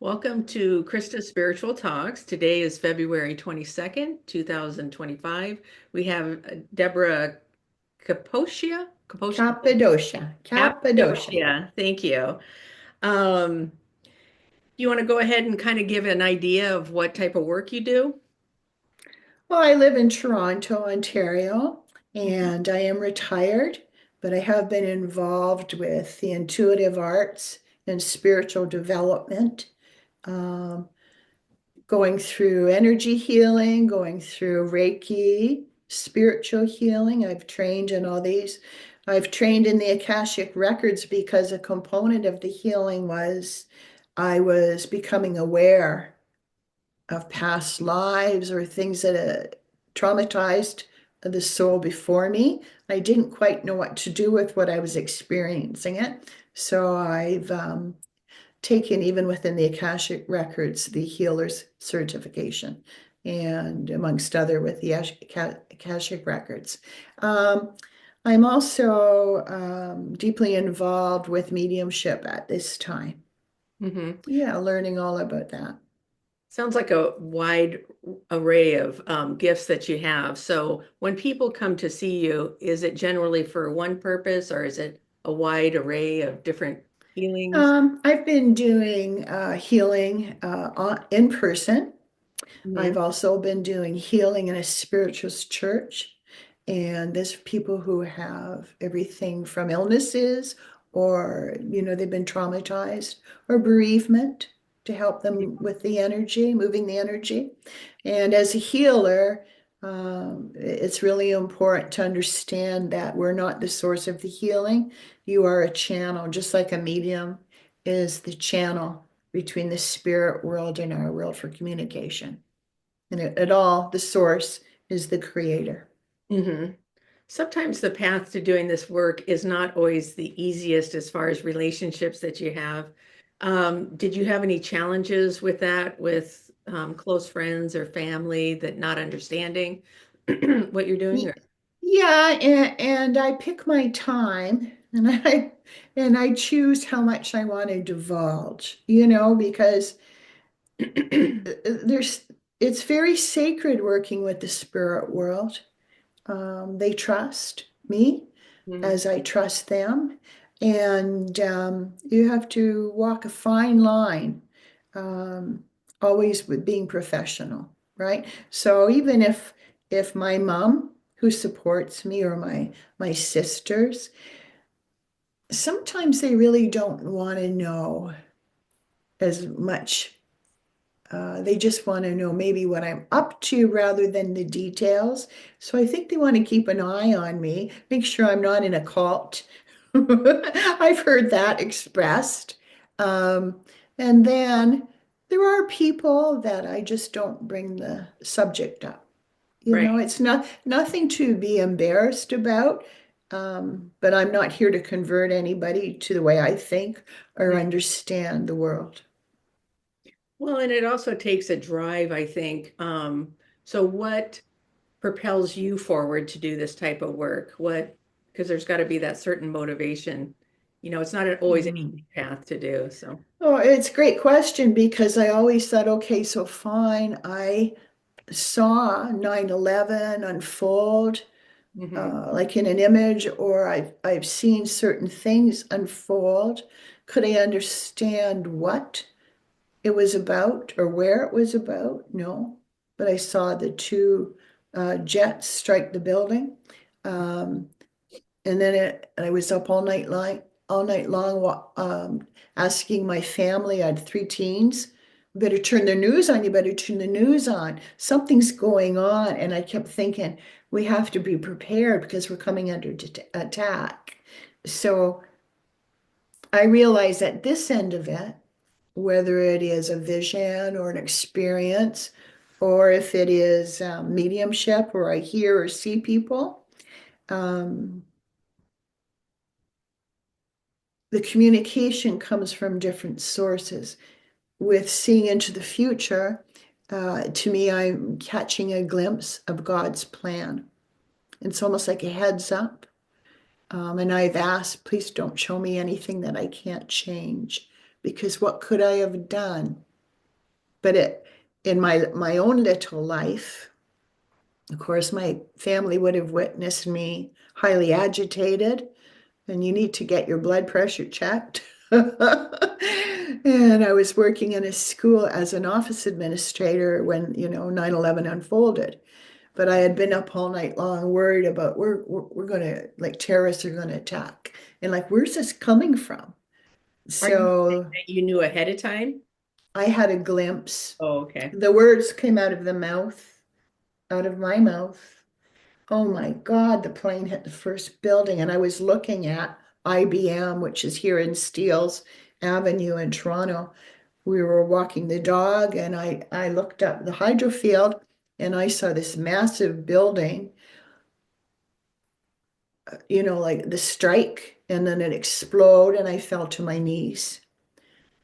Welcome to Christa Spiritual Talks. Today is February 22nd, 2025. We have Debra Kaposia? Cappadocia, Cappadocia. Cappadocia. Thank you. Um, you want to go ahead and kind of give an idea of what type of work you do? Well, I live in Toronto, Ontario, Mhm. and I am retired, but I have been involved with the intuitive arts and spiritual development, um, going through energy healing, going through Reiki, spiritual healing. I've trained in all these. I've trained in the Akashic records because a component of the healing was I was becoming aware of past lives or things that traumatized the soul before me. I didn't quite know what to do with what I was experiencing it. So I've taken, even within the Akashic Records, the healer's certification, and amongst other with the Akashic Records. Um, I'm also deeply involved with mediumship at this time. Mhm. Yeah, learning all about that. Sounds like a wide array of gifts that you have. So when people come to see you, is it generally for one purpose or is it a wide array of different healings? I've been doing healing in person. Mhm. I've also been doing healing in a spiritualist church. And there's people who have everything from illnesses or, they've been traumatized or bereavement to help them with the energy, moving the energy. And as a healer, it's really important to understand that we're not the source of the healing. You are a channel, just like a medium is the channel between the spirit world and our world for communication. And it all, the source is the creator. Mhm. Sometimes the path to doing this work is not always the easiest as far as relationships that you have. Did you have any challenges with that, with close friends or family that not understanding what you're doing? Or Yeah, and I pick my time and I choose how much I want to divulge, because there's it's very sacred working with the spirit world. They trust me Mhm. as I trust them. And you have to walk a fine line, um, always with being professional, right? So even if my mom, who supports me, or my sisters, sometimes they really don't want to know as much. They just want to know maybe what I'm up to rather than the details. So I think they want to keep an eye on me, make sure I'm not in a cult. I've heard that expressed. Um, and then there are people that I just don't bring the subject up. Right. It's nothing to be embarrassed about. But I'm not here to convert anybody to the way I think or Mhm. understand the world. Well, and it also takes a drive, I think. So what propels you forward to do this type of work? Because there's got to be that certain motivation. It's not always an Hmm. easy path to do. So, Oh, it's a great question because I always thought, okay, so fine. I saw 9/11 unfold mhm. like in an image, or I've seen certain things unfold. Could I understand what it was about or where it was about? No. But I saw the two jets strike the building. Um, and then I was up all night long, asking my family. I had three teens. You better turn the news on. You better turn the news on. Something's going on. And I kept thinking, we have to be prepared because we're coming under attack. So I realized at this end of it, whether it is a vision or an experience, or if it is mediumship where I hear or see people, um, the communication comes from different sources. With seeing into the future, to me, I'm catching a glimpse of God's plan. It's almost like a heads up. And I've asked, please don't show me anything that I can't change, because what could I have done? But in my own little life, of course, my family would have witnessed me highly agitated, and you need to get your blood pressure checked. And I was working in a school as an office administrator when, 9/11 unfolded. But I had been up all night long worried about we're gonna, like, terrorists are gonna attack. And like, where's this coming from? Are you saying So that you knew ahead of time? I had a glimpse. Oh, okay. The words came out of my mouth. Oh my God, the plane hit the first building, and I was looking at IBM, which is here in Steeles Avenue in Toronto. We were walking the dog, and I looked up the hydrofield, and I saw this massive building, like the strike, and then it explode, and I fell to my knees.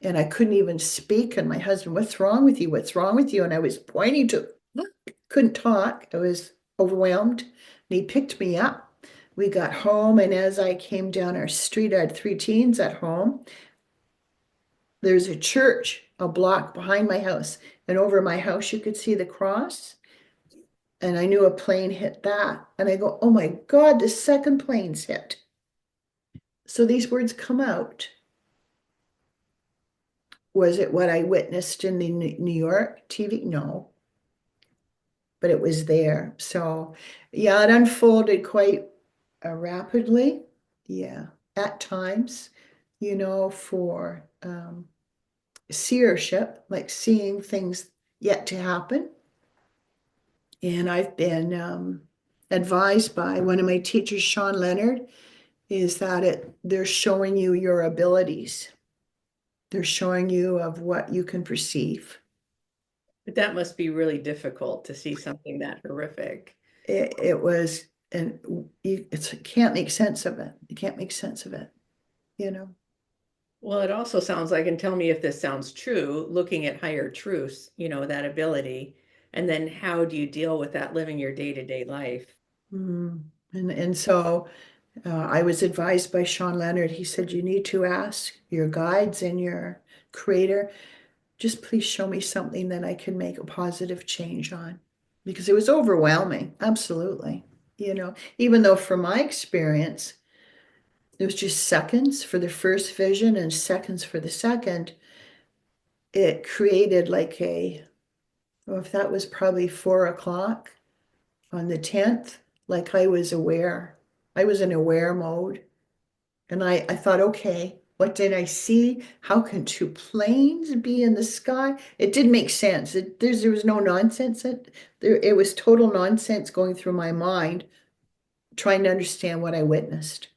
And I couldn't even speak. And my husband, what's wrong with you? What's wrong with you? And I was pointing to, couldn't talk. I was overwhelmed. And he picked me up. We got home. And as I came down our street, I had three teens at home. There's a church a block behind my house. And over my house, you could see the cross. And I knew a plane hit that. And I go, oh my God, the second plane's hit. So these words come out. Was it what I witnessed in the New York TV? No, but it was there. So, yeah, it unfolded quite rapidly. Yeah, at times, for seership, like seeing things yet to happen. And I've been advised by one of my teachers, Sean Leonard, is that they're showing you your abilities. They're showing you of what you can perceive. But that must be really difficult to see something that horrific. It was, and can't make sense of it. You can't make sense of it, you know. Well, it also sounds like, and tell me if this sounds true, looking at higher truths, that ability, and then how do you deal with that living your day-to-day life? Mm. And so I was advised by Sean Leonard. He said, you need to ask your guides and your creator, just please show me something that I can make a positive change on. Because it was overwhelming, absolutely. Even though from my experience, it was just seconds for the first vision and seconds for the second, it created like if that was probably 4 o'clock on the 10th, like I was aware. I was in aware mode. And I thought, okay, what did I see? How can two planes be in the sky? It didn't make sense. There was no nonsense. It was total nonsense going through my mind, trying to understand what I witnessed.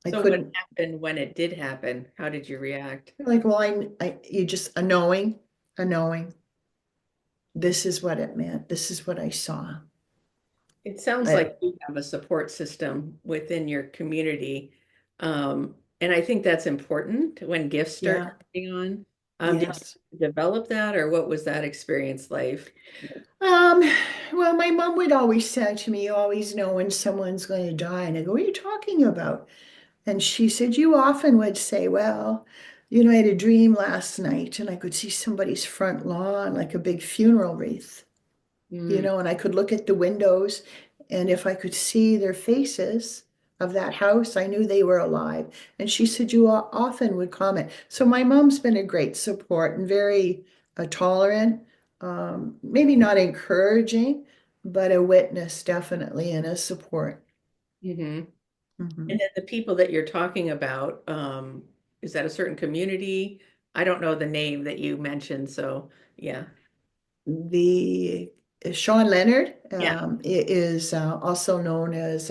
I So what couldn't, happened when it did happen? How did you react? like, well, you just, a knowing. This is what it meant. This is what I saw. It sounds I, like you have a support system within your community. And I think that's important when gifts start yeah, coming on. Did yes. you develop that or what was that experience like? Um, well, my mom would always say to me, you always know when someone's going to die. And I go, what are you talking about? And she said, you often would say, well, I had a dream last night and I could see somebody's front lawn, like a big funeral wreath, Mm, and I could look at the windows, and if I could see their faces of that house, I knew they were alive. And she said, you often would comment. So my mom's been a great support and very tolerant, maybe not encouraging, but a witness definitely and a support. hmm. And Mhm. then the people that you're talking about, is that a certain community? I don't know the name that you mentioned, so yeah. The Sean Leonard Yeah. is also known as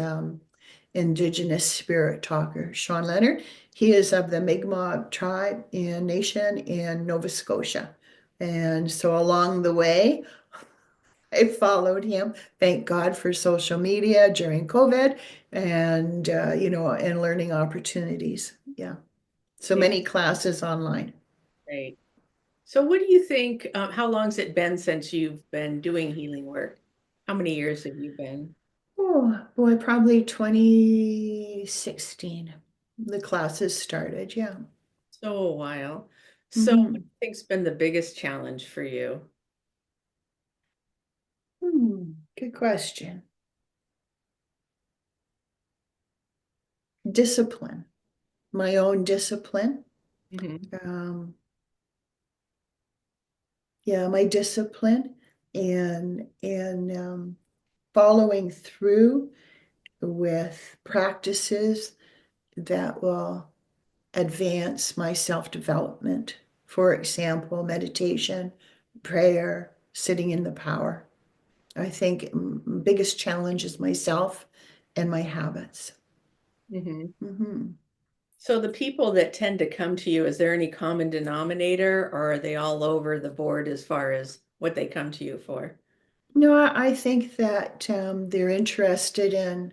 Indigenous Spirit Talker. Sean Leonard, he is of the Mi'kmaq tribe and nation in Nova Scotia. And so along the way, I followed him. Thank God for social media during COVID and, and learning opportunities. Yeah. So Yeah, many classes online. great. So what do you think, how long's it been since you've been doing healing work? How many years have you been? Oh, boy, probably 2016. The classes started, yeah. So a while. So, what do Mhm. you think's been the biggest challenge for you? Good question. Discipline, my own discipline. Hmm. Um, yeah, my discipline and following through with practices that will advance my self-development. For example, meditation, prayer, sitting in the power. I think biggest challenge is myself and my habits. Hmm. Mhm. So, the people that tend to come to you, is there any common denominator, or are they all over the board as far as what they come to you for? No, I think that they're interested in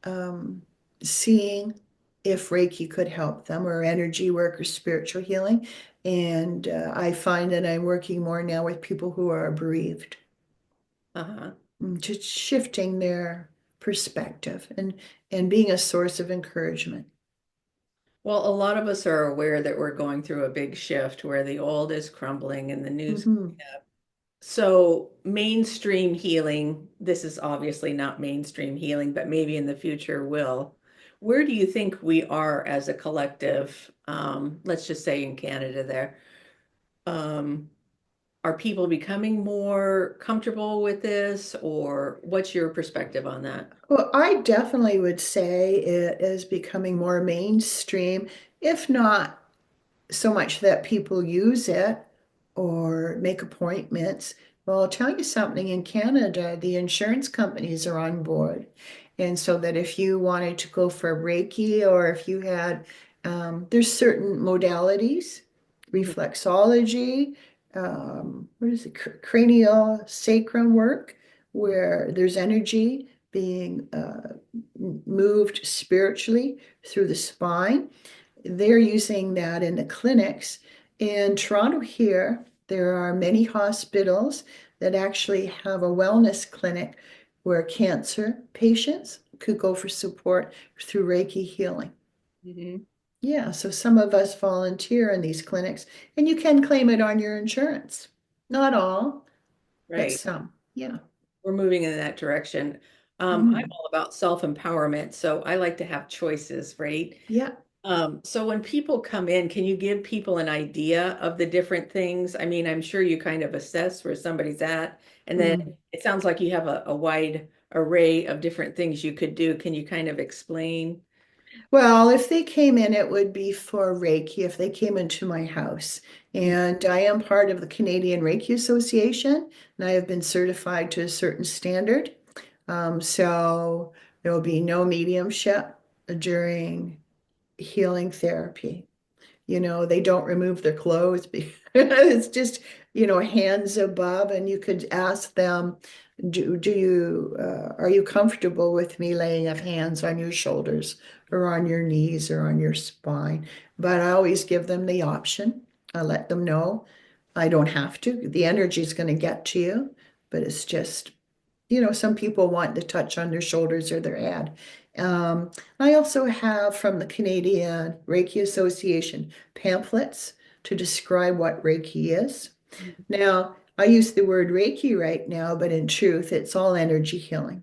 um, seeing if Reiki could help them or energy work or spiritual healing. And I find that I'm working more now with people who are bereaved, Uh-huh. just shifting their perspective and being a source of encouragement. Well, a lot of us are aware that we're going through a big shift where the old is crumbling and the new's Hmm. coming up. So, mainstream healing, this is obviously not mainstream healing, but maybe in the future will. Where do you think we are as a collective? Let's just say in Canada there. Um, are people becoming more comfortable with this, or what's your perspective on that? Well, I definitely would say it is becoming more mainstream, if not so much that people use it or make appointments. Well, I'll tell you something, in Canada, the insurance companies are on board. And so that if you wanted to go for Reiki or if you had, there's certain modalities, Mhm. reflexology, what is it, cranial sacrum work, where there's energy being moved spiritually through the spine. They're using that in the clinics. In Toronto here, there are many hospitals that actually have a wellness clinic where cancer patients could go for support through Reiki healing. Mhm. Yeah, so some of us volunteer in these clinics, and you can claim it on your insurance. Not all, but Right. some. Yeah. We're moving in that direction. I'm Mhm. all about self-empowerment, so I like to have choices, right? Yeah. So when people come in, can you give people an idea of the different things? I mean, I'm sure you kind of assess where somebody's at, and then Mm. it sounds like you have a wide array of different things you could do. Can you kind of explain? Well, if they came in, it would be for Reiki if they came into my house. And I am part of the Canadian Reiki Association, and I have been certified to a certain standard. So there will be no mediumship during healing therapy. They don't remove their clothes because it's just, hands above, and you could ask them, are you comfortable with me laying of hands on your shoulders or on your knees or on your spine? But I always give them the option. I let them know I don't have to. The energy is going to get to you, but it's just, some people want the touch on their shoulders or their head. I also have from the Canadian Reiki Association pamphlets to describe what Reiki is. Now, I use the word Reiki right now, but in truth, it's all energy healing.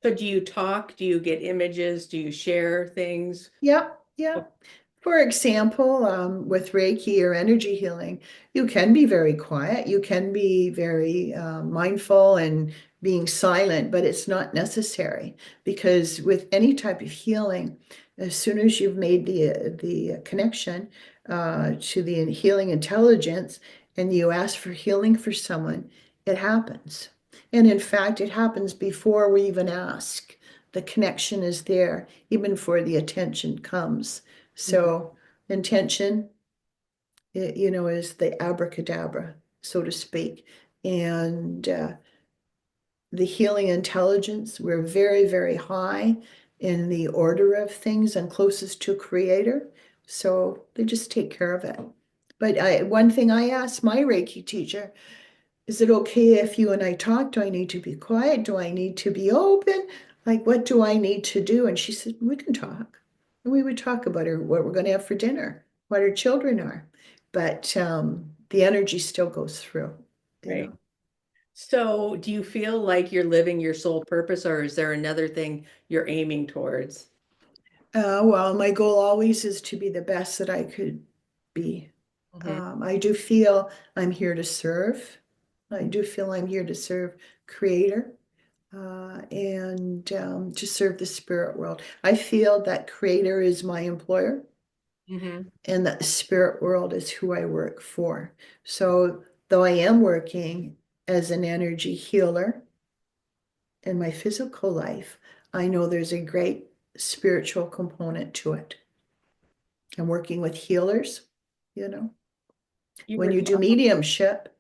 So do you talk? Do you get images? Do you share things? Yep, yep. For example, with Reiki or energy healing, you can be very quiet. You can be very mindful and being silent, but it's not necessary because with any type of healing, as soon as you've made the connection to the healing intelligence and you ask for healing for someone, it happens. And in fact, it happens before we even ask. The connection is there, even before the attention comes. Mhm. So intention, is the abracadabra, so to speak. And the healing intelligence, we're very, very high in the order of things and closest to creator. So they just take care of it. But one thing I asked my Reiki teacher, is it okay if you and I talk? Do I need to be quiet? Do I need to be open? Like, what do I need to do? And she said, we can talk. And we would talk about what we're going to have for dinner, what our children are. but the energy still goes through, you Right. know. So, do you feel like you're living your soul purpose, or is there another thing you're aiming towards? Well, my goal always is to be the best that I could be. Hmm. I do feel I'm here to serve. I do feel I'm here to serve Creator, and to serve the spirit world. I feel that Creator is my employer Hmm. and that the spirit world is who I work for. So, though I am working as an energy healer in my physical life, I know there's a great spiritual component to it. I'm working with healers, you know. You When were you do mediumship,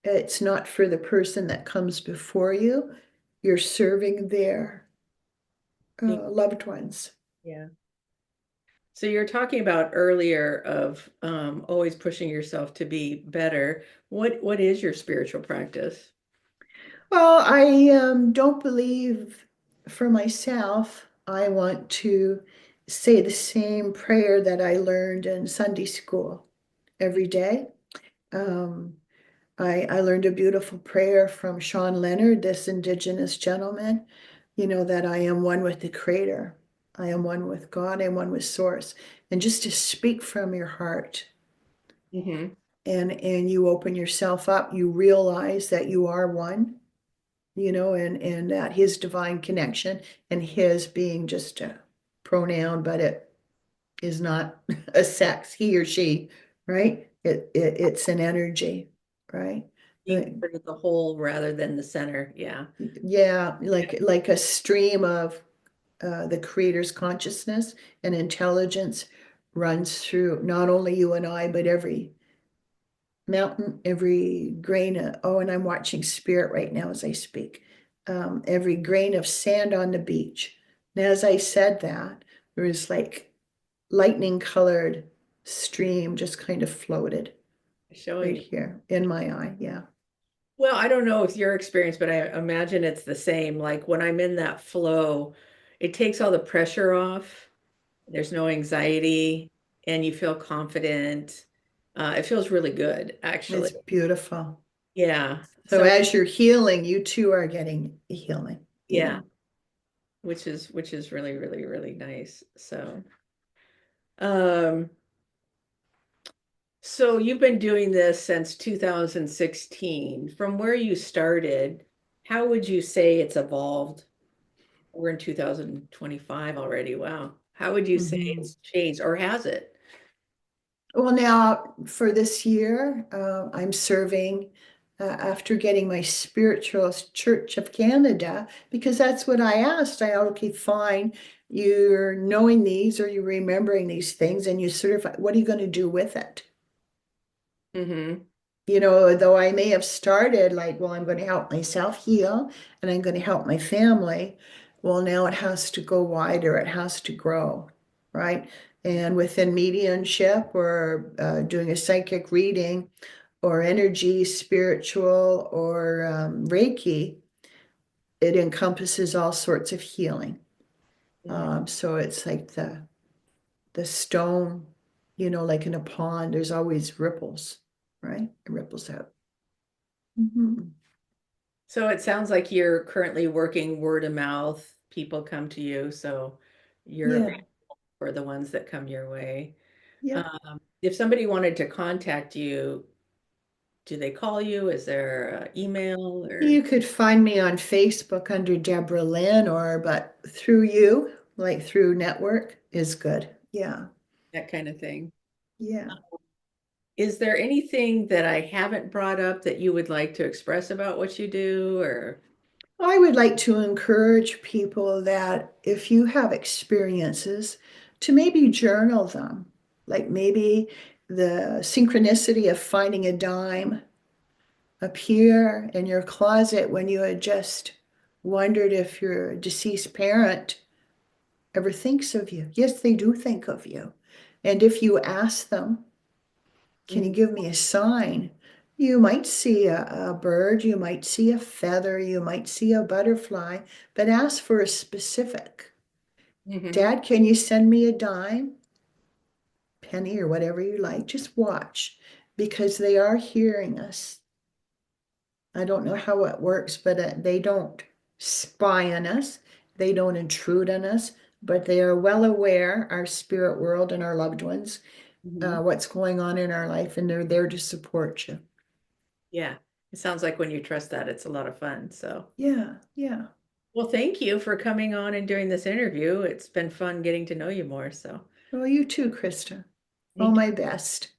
it's not for the person that comes before you. You're serving their talking, loved ones. yeah. So you're talking about earlier of always pushing yourself to be better. What is your spiritual practice? Well, I don't believe for myself, I want to say the same prayer that I learned in Sunday school every day. Um, I learned a beautiful prayer from Sean Leonard, this Indigenous gentleman, that I am one with the Creator. I am one with God, I am one with Source. And just to speak from your heart Hmm. and you open yourself up, you realize that you are one, and that his divine connection and his being just a pronoun, but it is not a sex, he or she, right? It's an energy, right? Being part of the whole rather than the center. Yeah. Yeah, like a stream of the creator's consciousness and intelligence runs through not only you and I, but every mountain, every grain of, oh, and I'm watching spirit right now as I speak. Every grain of sand on the beach. And as I said that, there was like lightning colored stream just kind of floated right Showing. here in my eye. Yeah. Well, I don't know if your experience, but I imagine it's the same. Like when I'm in that flow, it takes all the pressure off. There's no anxiety, and you feel confident. It feels really good, actually. It's beautiful. Yeah. So So, as you're healing, you too are getting healing, yeah, which is really, really, really nice. Um, so you've been doing this since 2016. From where you started, how would you say it's evolved? We're in 2025 already. Wow. How would you say Mhm. it's changed, or has it? Well, now for this year, I'm serving after getting my Spiritualist Church of Canada because that's what I asked. Okay, fine, you're knowing these or you're remembering these things and you certify, what are you going to do with it? Mm-hmm. Though I may have started like, well, I'm going to help myself heal and I'm going to help my family. Well, now it has to go wider, it has to grow, right? And within mediumship or doing a psychic reading or energy, spiritual, or Reiki, it encompasses all sorts of healing. Mm-hmm. So it's like the stone, like in a pond, there's always ripples, right? It ripples out. Mhm. So it sounds like you're currently working word of mouth. People come to you, so you're Yeah, available for the ones that come your way. yeah. If somebody wanted to contact you, do they call you? Is there an email or You could find me on Facebook under Debra Lynn, but through you, like through network, is good. Yeah, that kind of thing? yeah. Is there anything that I haven't brought up that you would like to express about what you do, or? I would like to encourage people that if you have experiences, to maybe journal them. Like maybe the synchronicity of finding a dime appear in your closet when you had just wondered if your deceased parent ever thinks of you. Yes, they do think of you. And if you ask them, can you Mhm. give me a sign? You might see a bird, you might see a feather, you might see a butterfly, but ask for a specific. Mhm. Dad, can you send me a dime? penny or whatever you like, just watch because they are hearing us. I don't know how it works, but they don't spy on us. They don't intrude on us, but they are well aware, our spirit world and our loved ones, Mhm. what's going on in our life, and they're there to support you. Yeah. It sounds like when you trust that, it's a lot of fun. So, Yeah, yeah. well, thank you for coming on and doing this interview. It's been fun getting to know you more. So, Well, you too, Krista. All thank you. my best.